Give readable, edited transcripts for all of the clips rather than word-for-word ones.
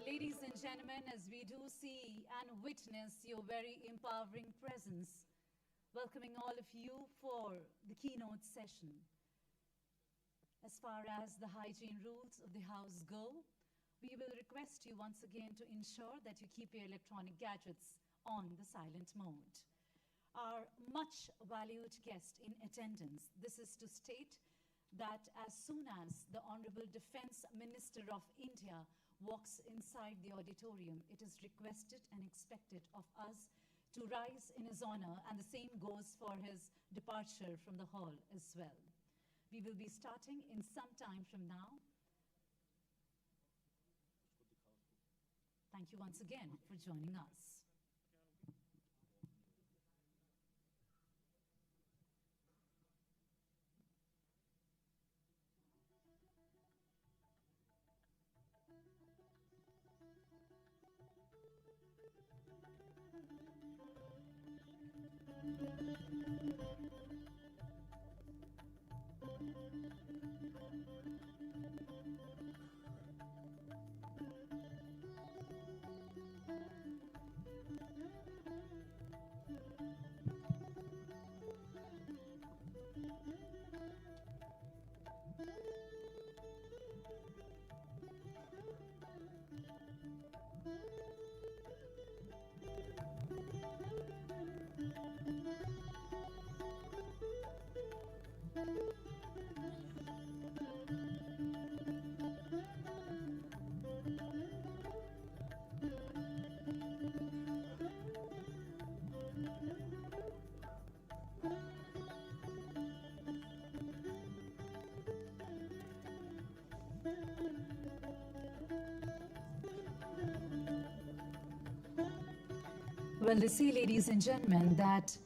Ladies and gentlemen, as we do see and witness your very empowering presence, welcoming all of you for the keynote session. As far as the hygiene rules of the House go, we will request you once again to ensure that you keep your electronic gadgets on the silent mode. Our much valued guest in attendance, this is to state that as soon as the Honorable Defense Minister of India walks inside the auditorium, it is requested and expected of us to rise in his honor, and the same goes for his departure from the hall as well. We will be starting in some time from now. Thank you once again for joining us. Well, you see, ladies and gentlemen, that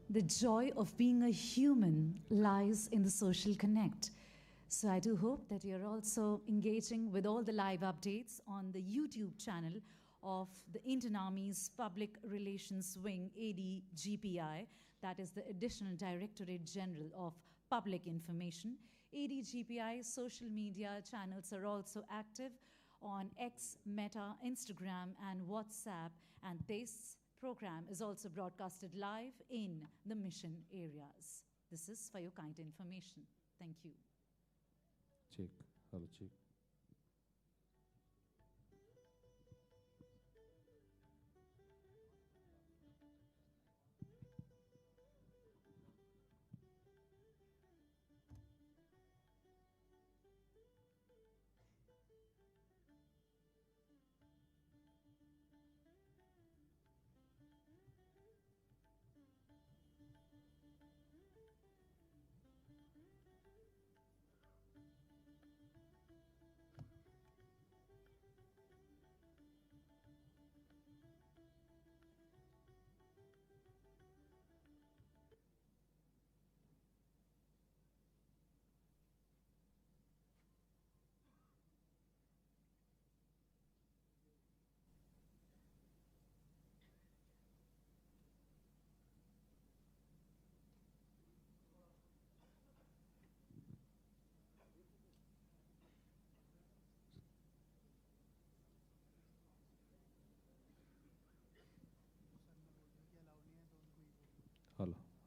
the joy of being a human lies in the social connect. So I do hope that you're also engaging with all the live updates on the YouTube channel of the Indian Army's Public Relations Wing, ADGPI, that is the Additional Directorate General of Public Information. ADGPI social media channels are also active on X, Meta, Instagram, and WhatsApp, and this program is also broadcasted live in the mission areas. This is for your kind information. Thank you. Check. Hello, check.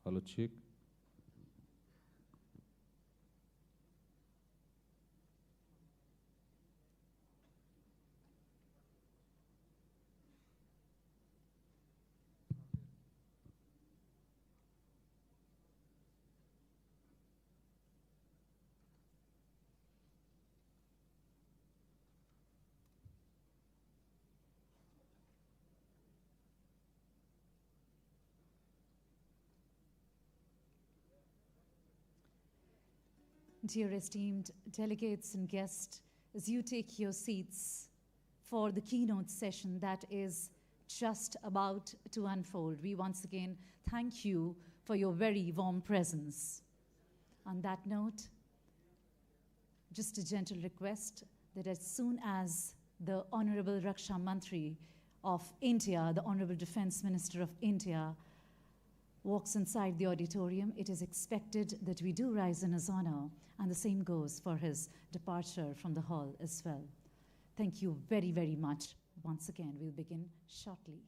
Hello, check. Dear esteemed delegates and guests, as you take your seats for the keynote session that is just about to unfold, we once again thank you for your very warm presence. On that note, just a gentle request that as soon as the Honorable Raksha Mantri of India, the Honorable Defense Minister of India, walks inside the auditorium, it is expected that we do rise in his honor, and the same goes for his departure from the hall as well. Thank you very, very much. Once again, we'll begin shortly.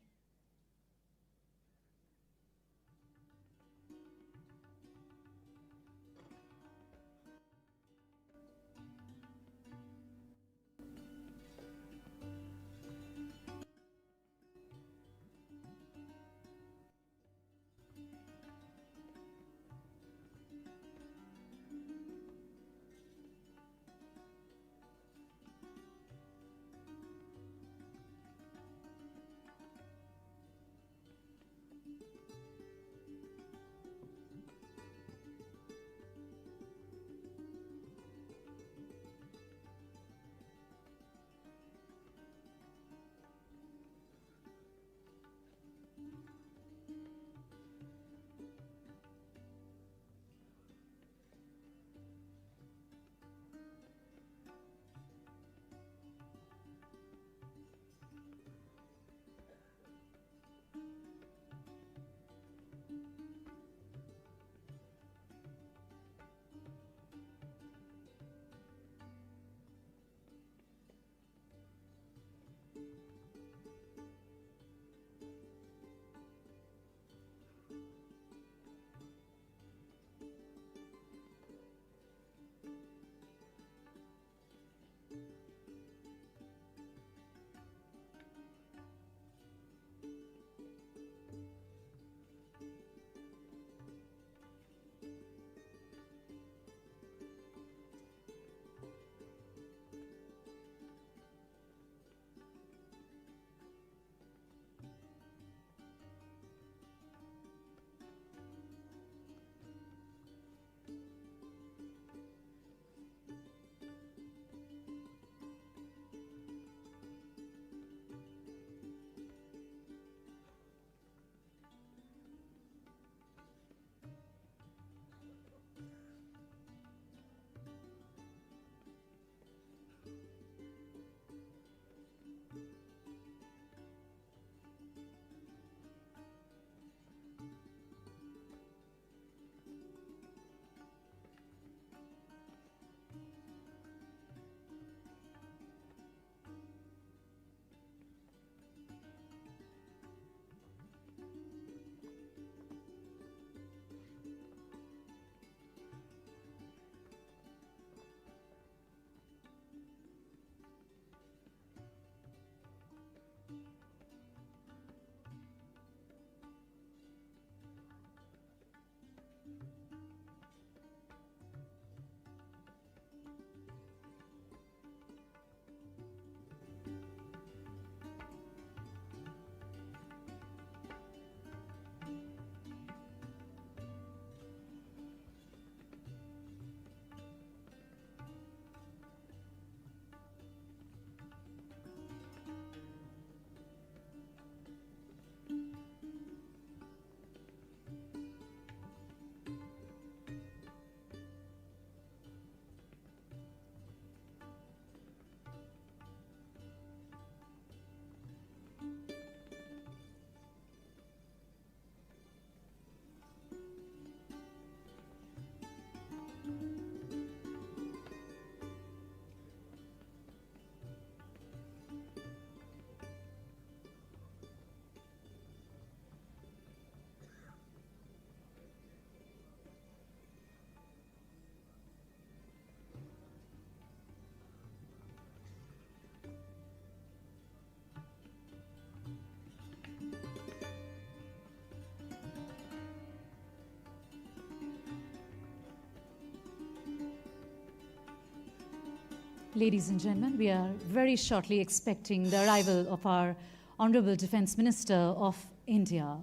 Ladies and gentlemen, we are very shortly expecting the arrival of our Honorable Defence Minister of India.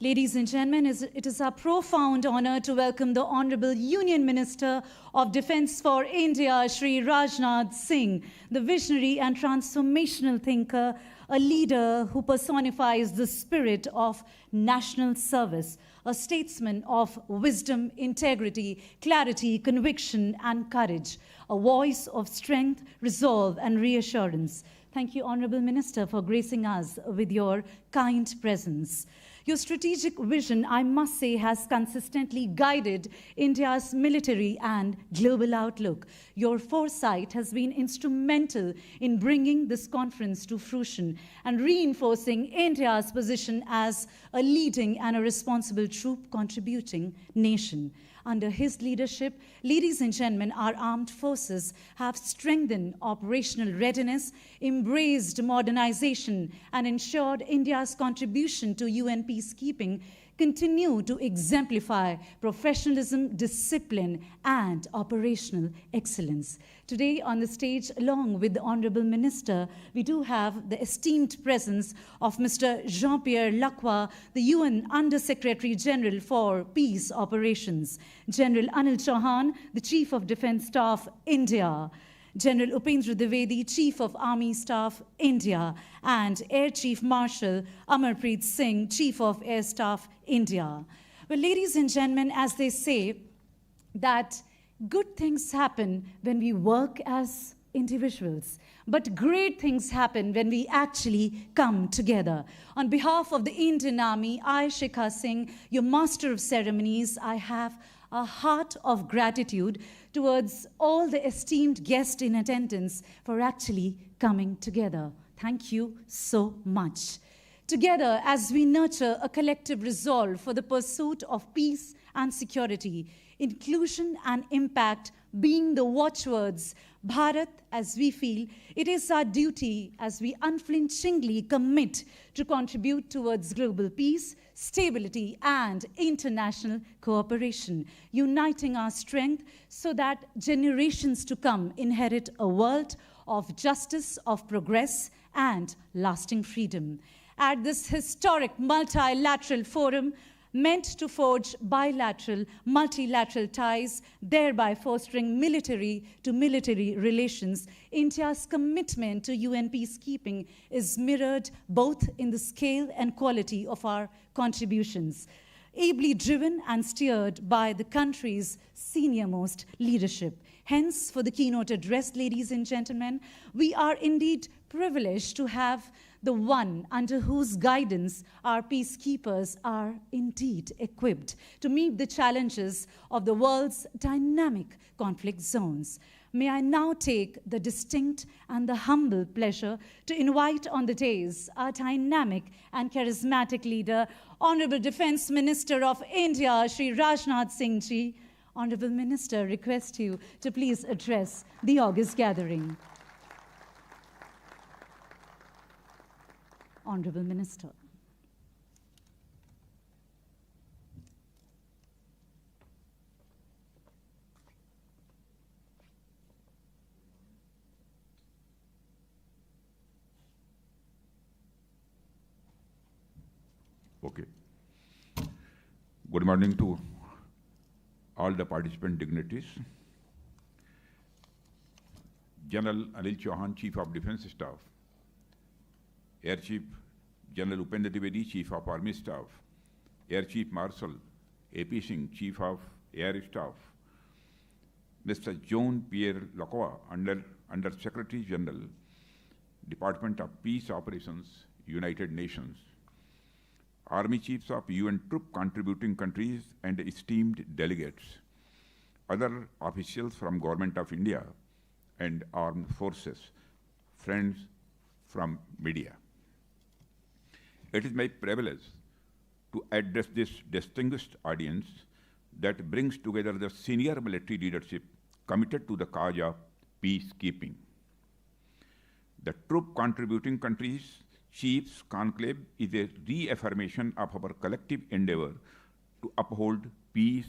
Ladies and gentlemen, it is our profound honor to welcome the Honorable Union Minister of Defence for India, Shri Rajnath Singh, the visionary and transformational thinker, a leader who personifies the spirit of national service, a statesman of wisdom, integrity, clarity, conviction, and courage, a voice of strength, resolve, and reassurance. Thank you, Honorable Minister, for gracing us with your kind presence. Your strategic vision, I must say, has consistently guided India's military and global outlook. Your foresight has been instrumental in bringing this conference to fruition and reinforcing India's position as a leading and a responsible troop-contributing nation. Under his leadership, ladies and gentlemen, our armed forces have strengthened operational readiness, embraced modernization, and ensured India's contribution to UN peacekeeping continue to exemplify professionalism, discipline, and operational excellence. Today on the stage, along with the Honorable Minister, we do have the esteemed presence of Mr. Jean-Pierre Lacroix, the UN Under-Secretary General for Peace Operations, General Anil Chauhan, the Chief of Defence Staff, India, General Upendra Dwivedi, Chief of Army Staff, India, and Air Chief Marshal Amarpreet Singh, Chief of Air Staff, India. Well, ladies and gentlemen, as they say, that good things happen when we work as individuals, but great things happen when we actually come together. On behalf of the Indian Army, I, Shikha Singh, your Master of Ceremonies, I have a heart of gratitude towards all the esteemed guests in attendance for actually coming together. Thank you so much. Together, as we nurture a collective resolve for the pursuit of peace and security, inclusion and impact being the watchwords, Bharat, as we feel, it is our duty as we unflinchingly commit to contribute towards global peace, stability, and international cooperation, uniting our strength so that generations to come inherit a world of justice, of progress, and lasting freedom. At this historic multilateral forum, meant to forge bilateral, multilateral ties, thereby fostering military-to-military relations, India's commitment to UN peacekeeping is mirrored both in the scale and quality of our contributions, ably driven and steered by the country's senior-most leadership. Hence, for the keynote address, ladies and gentlemen, we are indeed privileged to have the one under whose guidance our peacekeepers are indeed equipped to meet the challenges of the world's dynamic conflict zones. May I now take the distinct and the humble pleasure to invite on the dais our dynamic and charismatic leader, Honorable Defence Minister of India, Shri Rajnath Singh Ji. Honorable Minister, request you to please address the august gathering. Honorable Minister. Okay. Good morning to all the participant dignitaries. General Anil Chauhan, Chief of Defence Staff. Air Chief General Upendra Dwivedi, Chief of Army Staff. Air Chief Marshal A.P. Singh, Chief of Air Staff. Mr. Jean-Pierre Lacroix, Under Secretary General, Department of Peace Operations, United Nations. Army Chiefs of UN troop contributing countries and esteemed delegates. Other officials from Government of India and Armed Forces. Friends from media. It is my privilege to address this distinguished audience that brings together the senior military leadership committed to the cause of peacekeeping. The troop contributing countries Chiefs Conclave is a reaffirmation of our collective endeavor to uphold peace,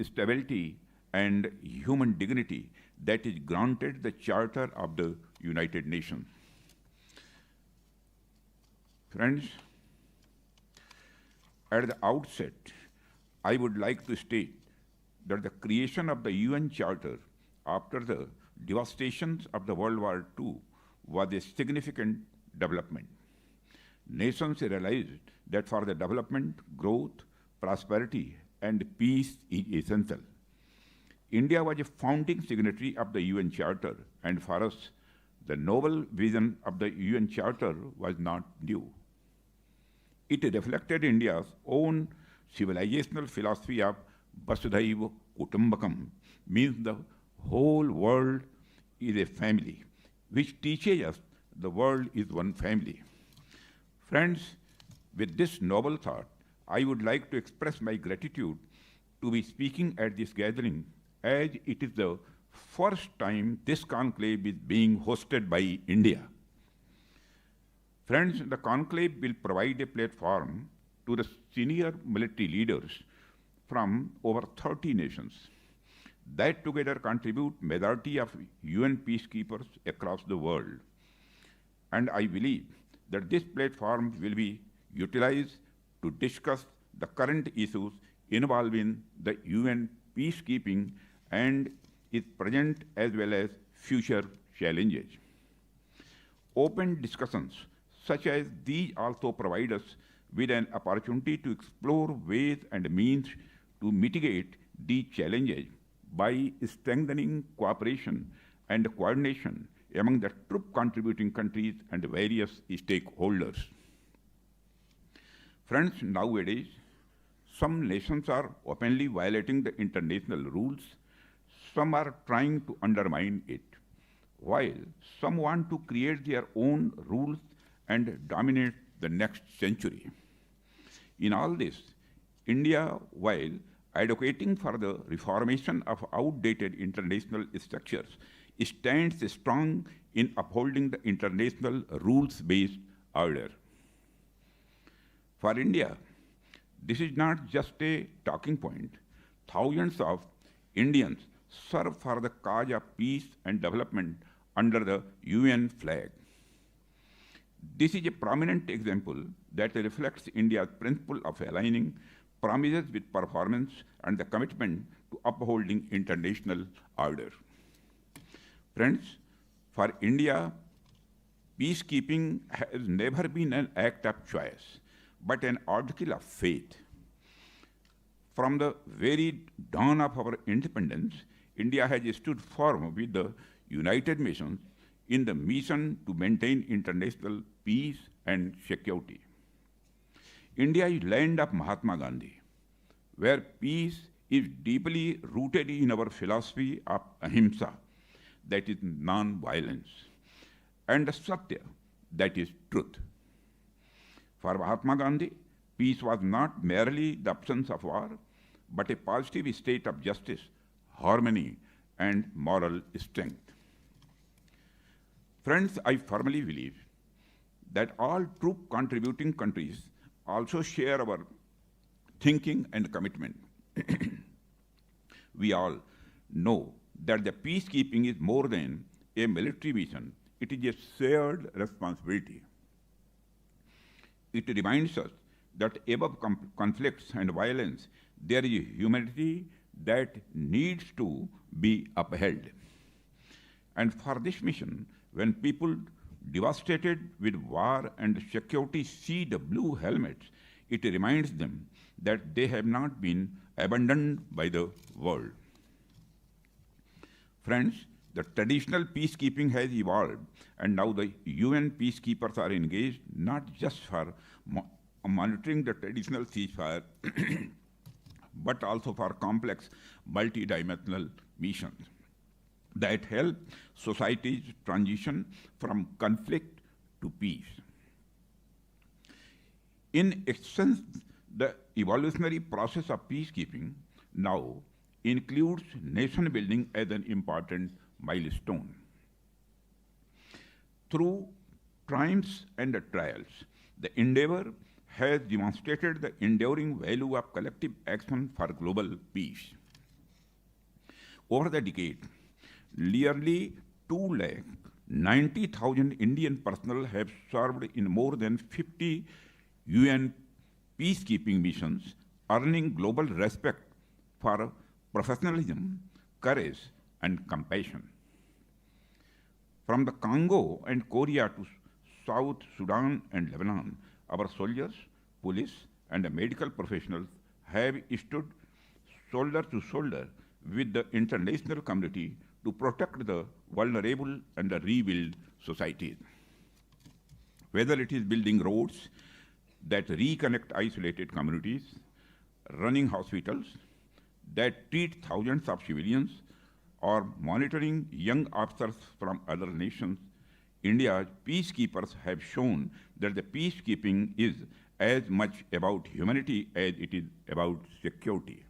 stability, and human dignity that is granted the Charter of the United Nations. Friends, at the outset, I would like to state that the creation of the UN Charter after the devastations of the World War II was a significant development. Nations realized that for the development, growth, prosperity, and peace is essential. India was a founding signatory of the UN Charter, and for us, the noble vision of the UN Charter was not new. It reflected India's own civilizational philosophy of Vasudhaiva Kutumbakam, means the whole world is a family, which teaches us the world is one family. Friends, with this noble thought, I would like to express my gratitude to be speaking at this gathering, as it is the first time this conclave is being hosted by India. Friends, the conclave will provide a platform to the senior military leaders from over 30 nations that together contribute majority of UN peacekeepers across the world. And I believe that this platform will be utilized to discuss the current issues involving the UN peacekeeping and its present as well as future challenges. Open discussions such as these also provide us with an opportunity to explore ways and means to mitigate these challenges by strengthening cooperation and coordination among the troop contributing countries and various stakeholders. Friends, nowadays, some nations are openly violating the international rules. Some are trying to undermine it, while some want to create their own rules and dominate the next century. In all this, India, while advocating for the reformation of outdated international structures, stands strong in upholding the international rules-based order. For India, this is not just a talking point. Thousands of Indians serve for the cause of peace and development under the UN flag. This is a prominent example that reflects India's principle of aligning promises with performance and the commitment to upholding international order. Friends, for India, peacekeeping has never been an act of choice, but an article of faith. From the very dawn of our independence, India has stood firm with the United Nations in the mission to maintain international peace and security. India is land of Mahatma Gandhi, where peace is deeply rooted in our philosophy of ahimsa, that is non-violence, and satya, that is truth. For Mahatma Gandhi, peace was not merely the absence of war, but a positive state of justice, harmony, and moral strength. Friends, I firmly believe that all troop contributing countries also share our thinking and commitment. We all know that the peacekeeping is more than a military mission. It is a shared responsibility. It reminds us that above conflicts and violence, there is a humanity that needs to be upheld. And for this mission, when people devastated with war and security see the blue helmets, it reminds them that they have not been abandoned by the world. Friends, the traditional peacekeeping has evolved, and now the UN peacekeepers are engaged not just for monitoring the traditional ceasefire, but also for complex multidimensional missions that help societies transition from conflict to peace. In essence, the evolutionary process of peacekeeping now includes nation building as an important milestone. Through triumphs and trials, the endeavor has demonstrated the enduring value of collective action for global peace. Over the decade, nearly 290,000 Indian personnel have served in more than 50 UN peacekeeping missions, earning global respect for professionalism, courage, and compassion. From the Congo and Korea to South Sudan and Lebanon, our soldiers, police, and medical professionals have stood shoulder to shoulder with the international community to protect the vulnerable and rebuild societies. Whether it is building roads, that reconnect isolated communities, running hospitals that treat thousands of civilians, or monitoring young officers from other nations, India's peacekeepers have shown that the peacekeeping is as much about humanity as it is about security.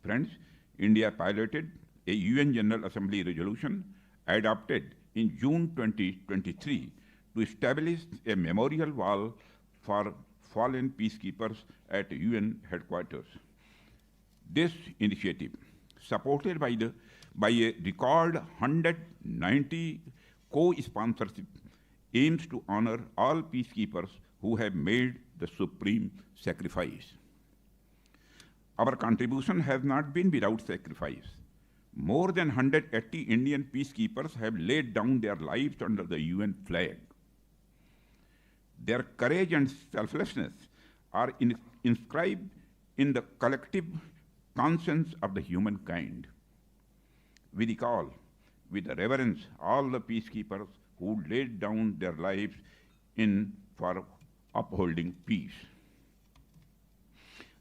Friends, India piloted a UN General Assembly resolution adopted in June 2023 to establish a memorial wall for fallen peacekeepers at UN headquarters. This initiative, supported by a record 190 co-sponsorship, aims to honor all peacekeepers who have made the supreme sacrifice. Our contribution has not been without sacrifice. More than 180 Indian peacekeepers have laid down their lives under the UN flag. Their courage and selflessness are inscribed in the collective conscience of the humankind. We recall with reverence all the peacekeepers who laid down their lives for upholding peace.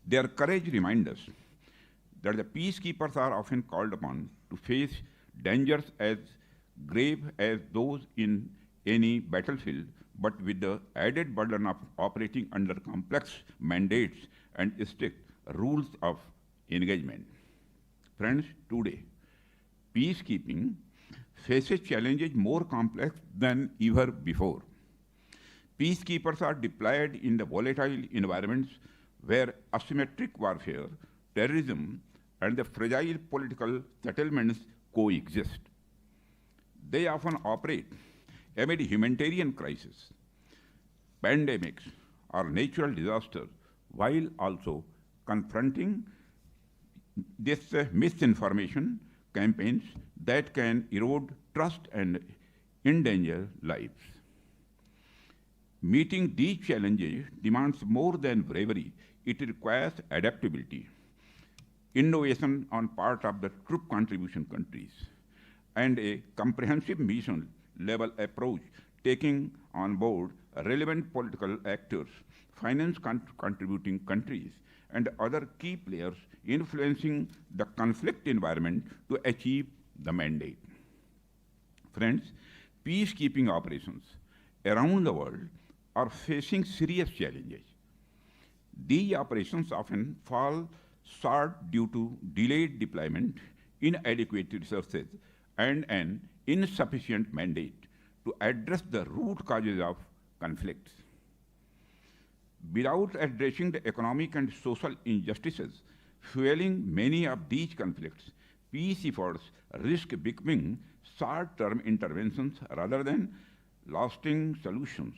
Their courage reminds us that the peacekeepers are often called upon to face dangers as grave as those in any battlefield, but with the added burden of operating under complex mandates and strict rules of engagement. Friends, today, peacekeeping faces challenges more complex than ever before. Peacekeepers are deployed in the volatile environments where asymmetric warfare, terrorism, and the fragile political settlements coexist. They often operate amid humanitarian crises, pandemics, or natural disasters, while also confronting this misinformation campaigns that can erode trust and endanger lives. Meeting these challenges demands more than bravery. It requires adaptability, innovation on part of the troop contribution countries, and a comprehensive mission-level approach taking on board relevant political actors, finance contributing countries, and other key players influencing the conflict environment to achieve the mandate. Friends, peacekeeping operations around the world are facing serious challenges. These operations often fall short due to delayed deployment, inadequate resources, and an insufficient mandate to address the root causes of conflicts. Without addressing the economic and social injustices fueling many of these conflicts, peace efforts risk becoming short-term interventions rather than lasting solutions.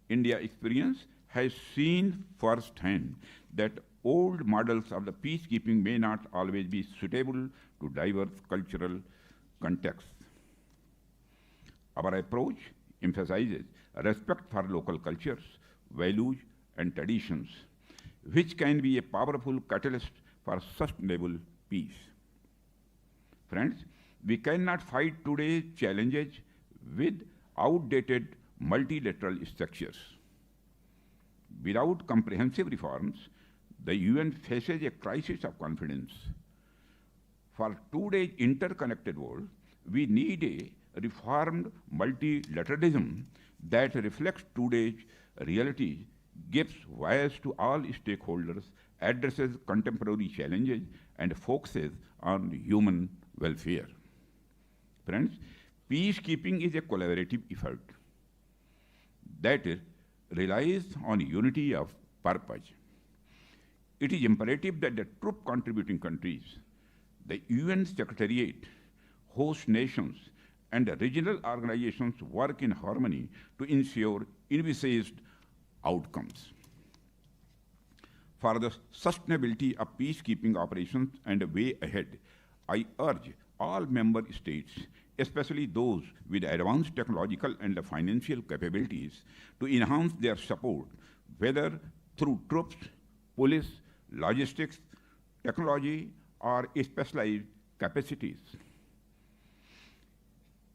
India's experience has seen firsthand that old models of the peacekeeping may not always be suitable to diverse cultural contexts. Our approach emphasizes respect for local cultures, values, and traditions, which can be a powerful catalyst for sustainable peace. Friends, we cannot fight today's challenges with outdated multilateral structures. Without comprehensive reforms, the UN faces a crisis of confidence. For today's interconnected world, we need a reformed multilateralism that reflects today's reality, gives voice to all stakeholders, addresses contemporary challenges, and focuses on human welfare. Friends, peacekeeping is a collaborative effort that relies on unity of purpose. It is imperative that the troop contributing countries, the UN Secretariat, host nations, and the regional organizations work in harmony to ensure envisaged outcomes. For the sustainability of peacekeeping operations and the way ahead, I urge all member states, especially those with advanced technological and financial capabilities, to enhance their support, whether through troops, police, logistics, technology, or specialized capacities.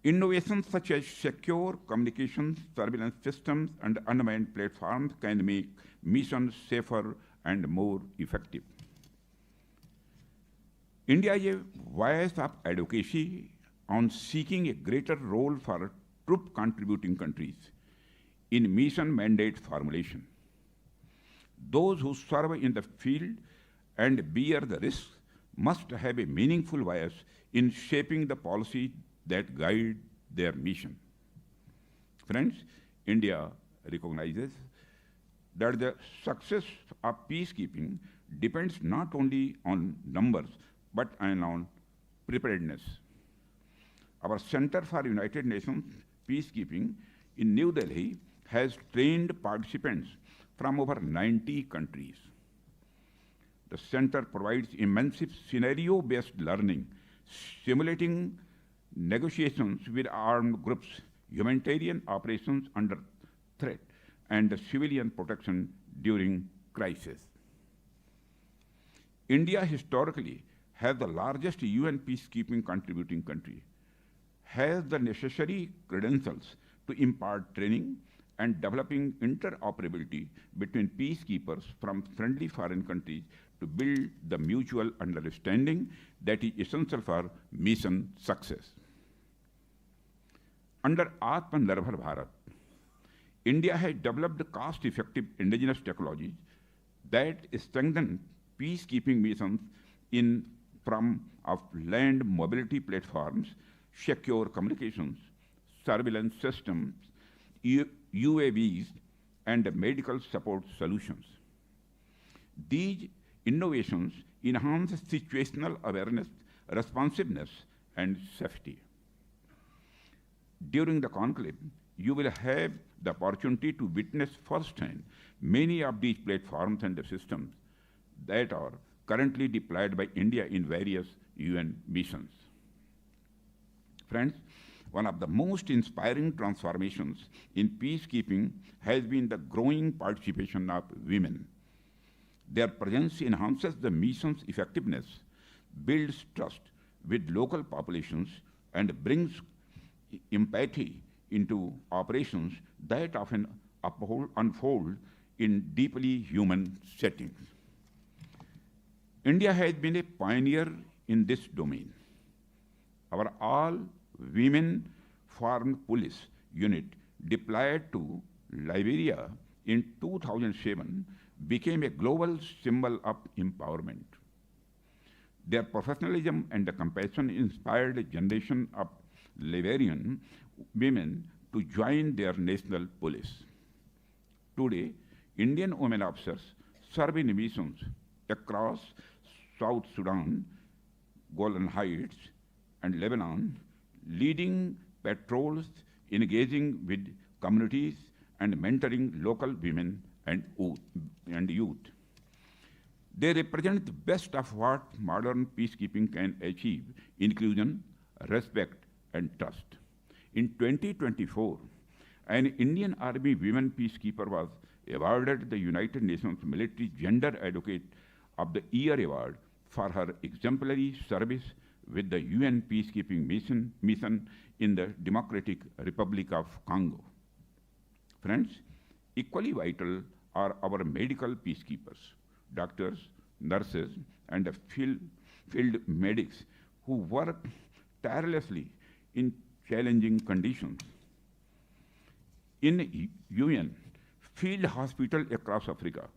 Innovations such as secure communications, surveillance systems, and unmanned platforms can make missions safer and more effective. India is a voice of advocacy on seeking a greater role for troop contributing countries in mission mandate formulation. Those who serve in the field and bear the risks must have a meaningful voice in shaping the policy that guide their mission. Friends, India recognizes that the success of peacekeeping depends not only on numbers, but on preparedness. Our Center for United Nations Peacekeeping in New Delhi has trained participants from over 90 countries. The center provides immense scenario-based learning, simulating negotiations with armed groups, humanitarian operations under threat, and civilian protection during crisis. India historically has the largest UN peacekeeping contributing country, has the necessary credentials to impart training and developing interoperability between peacekeepers from friendly foreign countries to build the mutual understanding that is essential for mission success. Under Atmanirbhar Bharat, India has developed cost-effective indigenous technologies that strengthen peacekeeping missions in form of land mobility platforms, secure communications, surveillance systems, UAVs, and medical support solutions. These innovations enhance situational awareness, responsiveness, and safety. During the conclave, you will have the opportunity to witness firsthand many of these platforms and systems that are currently deployed by India in various UN missions. Friends, one of the most inspiring transformations in peacekeeping has been the growing participation of women. Their presence enhances the mission's effectiveness, builds trust with local populations, and brings empathy into operations that often unfold in deeply human settings. India has been a pioneer in this domain. Our all-women foreign police unit deployed to Liberia in 2007 became a global symbol of empowerment. Their professionalism and compassion inspired a generation of Liberian women to join their national police. Today, Indian women officers serve in missions across South Sudan, Golan Heights, and Lebanon, leading patrols, engaging with communities, and mentoring local women and youth. They represent the best of what modern peacekeeping can achieve: inclusion, respect, and trust. In 2024, an Indian Army women peacekeeper was awarded the United Nations Military Gender Advocate of the Year Award for her exemplary service with the UN peacekeeping mission in the Democratic Republic of Congo. Friends, equally vital are our medical peacekeepers, doctors, nurses, and field medics who work tirelessly in challenging conditions. In UN field hospitals across Africa,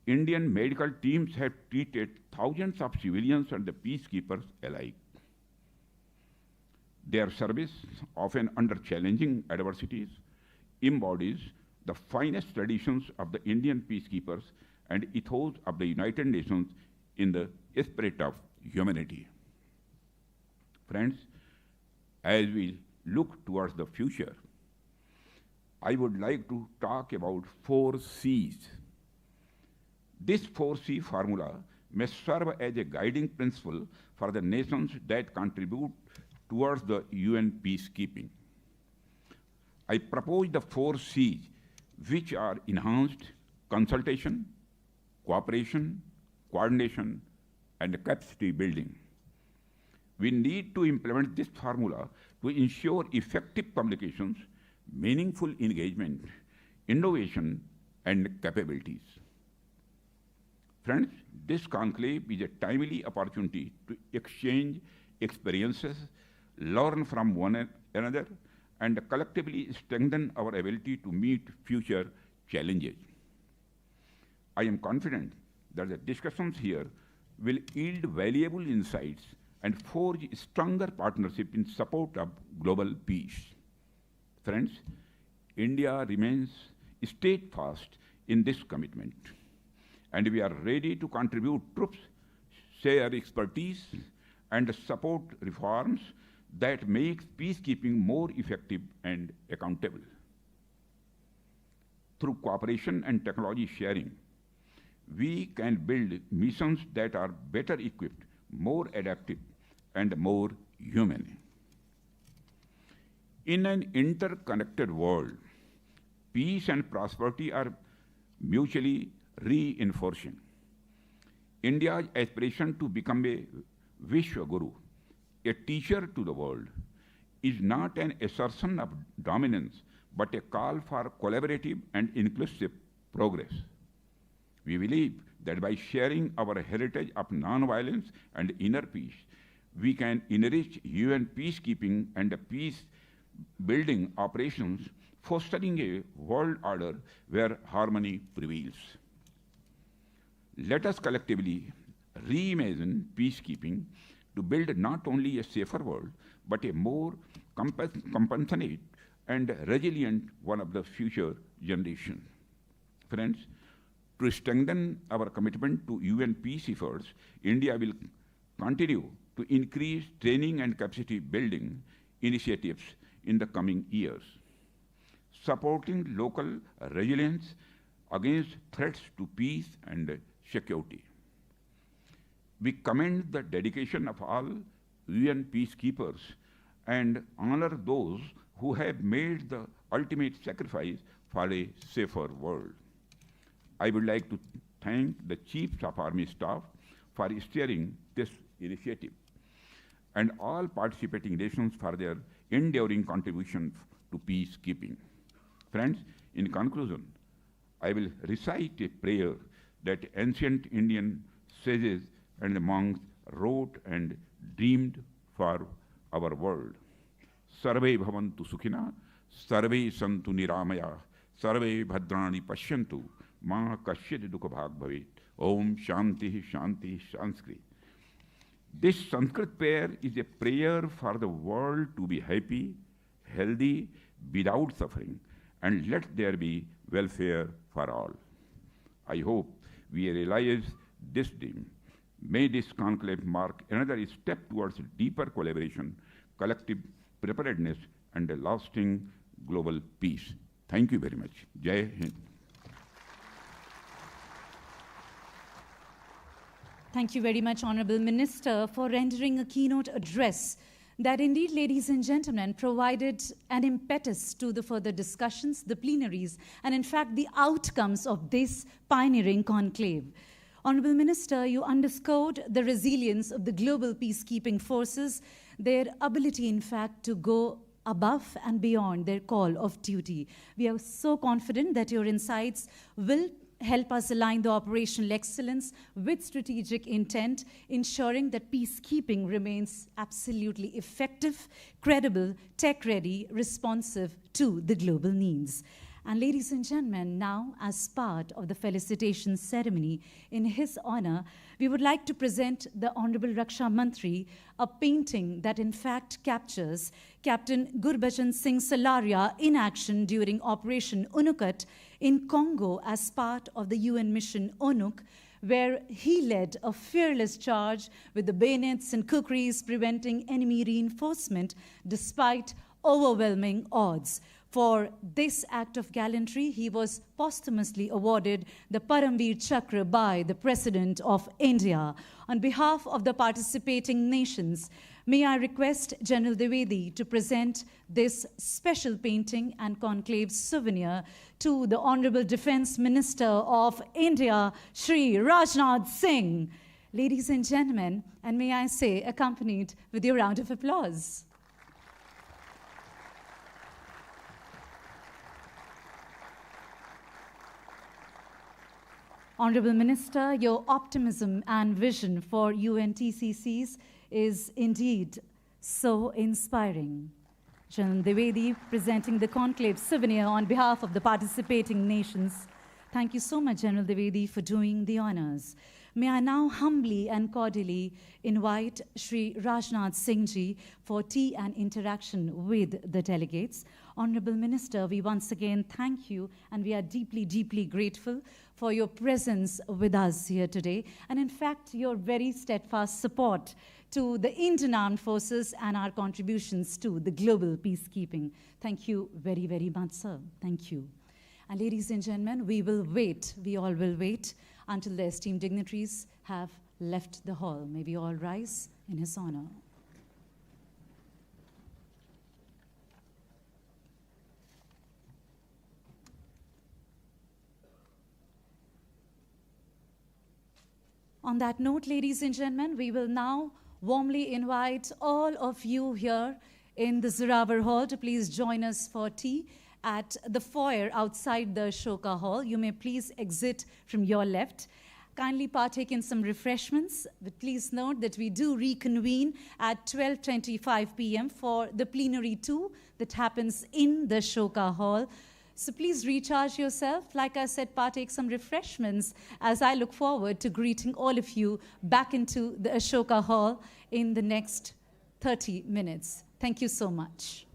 Indian medical teams have treated thousands of civilians and the peacekeepers alike. Their service, often under challenging adversities, embodies the finest traditions of the Indian peacekeepers and ethos of the United Nations in the spirit of humanity. Friends, as we look towards the future, I would like to talk about 4 C's. This 4C formula may serve as a guiding principle for the nations that contribute towards the UN peacekeeping. I propose the 4 C's, which are enhanced consultation, cooperation, coordination, and capacity building. We need to implement this formula to ensure effective communications, meaningful engagement, innovation, and capabilities. Friends, this conclave is a timely opportunity to exchange experiences, learn from one another, and collectively strengthen our ability to meet future challenges. I am confident that the discussions here will yield valuable insights and forge stronger partnership in support of global peace. Friends, India remains steadfast in this commitment, and we are ready to contribute troops, share expertise, and support reforms that make peacekeeping more effective and accountable. Through cooperation and technology sharing, we can build missions that are better equipped, more adaptive, and more human. In an interconnected world, peace and prosperity are mutually reinforcing. India's aspiration to become a Vishwaguru, a teacher to the world, is not an assertion of dominance, but a call for collaborative and inclusive progress. We believe that by sharing our heritage of nonviolence and inner peace, we can enrich UN peacekeeping and peace-building operations, fostering a world order where harmony prevails. Let us collectively reimagine peacekeeping to build not only a safer world, but a more compassionate and resilient one of the future generations. Friends, to strengthen our commitment to UN peace efforts, India will continue to increase training and capacity building initiatives in the coming years, supporting local resilience against threats to peace and security. We commend the dedication of all UN peacekeepers and honor those who have made the ultimate sacrifice for a safer world. I would like to thank the Chiefs of Army Staff for steering this initiative and all participating nations for their enduring contribution to peacekeeping. Friends, in conclusion, I will recite a prayer that ancient Indian sages and monks wrote and dreamed for our world. Sarve bhavantu sukhina, sarve santu niramaya, sarve bhadrani pashyantu, ma kasyid dukha bhag bhavet. Om Shanti Shanti Sanskrit. This Sanskrit prayer is a prayer for the world to be happy, healthy, without suffering, and let there be welfare for all. I hope we realize this dream. May this conclave mark another step towards deeper collaboration, collective preparedness, and a lasting global peace. Thank you very much. Jai Hind. Thank you very much, Honorable Minister, for rendering a keynote address that indeed, ladies and gentlemen, provided an impetus to the further discussions, the plenaries, and in fact, the outcomes of this pioneering conclave. Honorable Minister, you underscored the resilience of the global peacekeeping forces, their ability, in fact, to go above and beyond their call of duty. We are so confident that your insights will help us align the operational excellence with strategic intent, ensuring that peacekeeping remains absolutely effective, credible, tech-ready, responsive to the global needs. And ladies and gentlemen, now as part of the felicitation ceremony in his honor, we would like to present the Honorable Raksha Mantri a painting that in fact captures Captain Gurbachan Singh Salaria in action during Operation Unukut in Congo as part of the UN mission ONUC, where he led a fearless charge with the bayonets and kukris, preventing enemy reinforcement despite overwhelming odds. For this act of gallantry, he was posthumously awarded the Paramveer Chakra by the President of India. On behalf of the participating nations, may I request General Dwivedi to present this special painting and conclave souvenir to the Honorable Defense Minister of India, Shri Rajnath Singh. Ladies and gentlemen, and may I say, accompanied with your round of applause. Honorable Minister, your optimism and vision for UNTCCs is indeed so inspiring. General Dwivedi, presenting the Conclave souvenir on behalf of the participating nations. Thank you so much, General Dwivedi, for doing the honors. May I now humbly and cordially invite Shri Rajnath Singh Ji for tea and interaction with the delegates. Honorable Minister, we once again thank you, and we are deeply, deeply grateful for your presence with us here today, and in fact, your very steadfast support to the Indian Armed Forces and our contributions to the global peacekeeping. Thank you very, very much, sir. Thank you. And ladies and gentlemen, we will wait, we all will wait until the esteemed dignitaries have left the hall. May we all rise in his honor. On that note, ladies and gentlemen, we will now warmly invite all of you here in the Zorawar Hall to please join us for tea at the foyer outside the Ashoka Hall. You may please exit from your left. Kindly partake in some refreshments, but please note that we do reconvene at 12:25 p.m. for the plenary 2 that happens in the Ashoka Hall. So please recharge yourself. Like I said, partake some refreshments as I look forward to greeting all of you back into the Ashoka Hall in the next 30 minutes. Thank you so much.